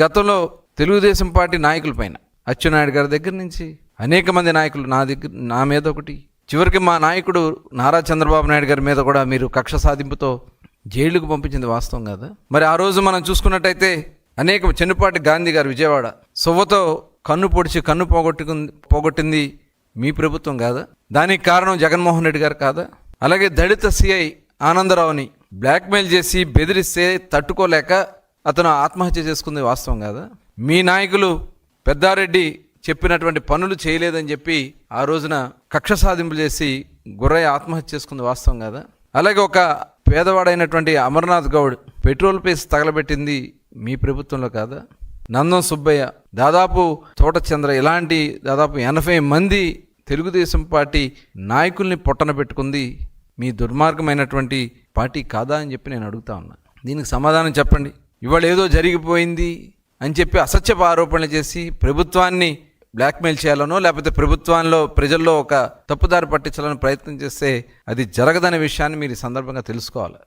గతంలో తెలుగుదేశం పార్టీ నాయకులపైన అచ్చెన్నాయుడు గారి దగ్గర నుంచి అనేక మంది నాయకులు నా మీద ఒకటి, చివరికి మా నాయకుడు నారా చంద్రబాబు నాయుడు గారి మీద కూడా మీరు కక్ష సాధింపుతో జైలుకు పంపించింది వాస్తవం కదా. మరి ఆ రోజు మనం చూసుకున్నట్టయితే అనేక చెన్నుపాటి గాంధీ గారు విజయవాడ సువ్వతో కన్ను పొడిచి కన్ను పోగొట్టింది మీ ప్రభుత్వం కాదా? దానికి కారణం జగన్మోహన్ రెడ్డి గారు కాదా? అలాగే దళిత సిఐ ఆనందరావుని బ్లాక్మెయిల్ చేసి బెదిరిస్తే తట్టుకోలేక అతను ఆత్మహత్య చేసుకుంది వాస్తవం కాదా? మీ నాయకులు పెద్దారెడ్డి చెప్పినటువంటి పనులు చేయలేదని చెప్పి ఆ రోజున కక్ష సాధింపులు చేసి గుర్రయ్య ఆత్మహత్య చేసుకుంది వాస్తవం కాదా? అలాగే ఒక పేదవాడైనటువంటి అమర్నాథ్ గౌడ్ పెట్రోల్ పేసి తగలబెట్టింది మీ ప్రభుత్వంలో కాదా? నందం సుబ్బయ్య, దాదాపు తోట చంద్ర, ఇలాంటి దాదాపు 80 మంది తెలుగుదేశం పార్టీ నాయకుల్ని పొట్టన పెట్టుకుంది మీ దుర్మార్గమైనటువంటి పార్టీ కాదా అని చెప్పి నేను అడుగుతా ఉన్నా. దీనికి సమాధానం చెప్పండి. ఇవాళ ఏదో జరిగిపోయింది అని చెప్పి అసత్యపు ఆరోపణలు చేసి ప్రభుత్వాన్ని బ్లాక్మెయిల్ చేయాలనో లేకపోతే ప్రభుత్వంలో ప్రజల్లో ఒక తప్పుదారి పట్టించాలని ప్రయత్నం చేస్తే అది జరగదనే విషయాన్ని మీరు ఈ సందర్భంగా తెలుసుకోవాలి.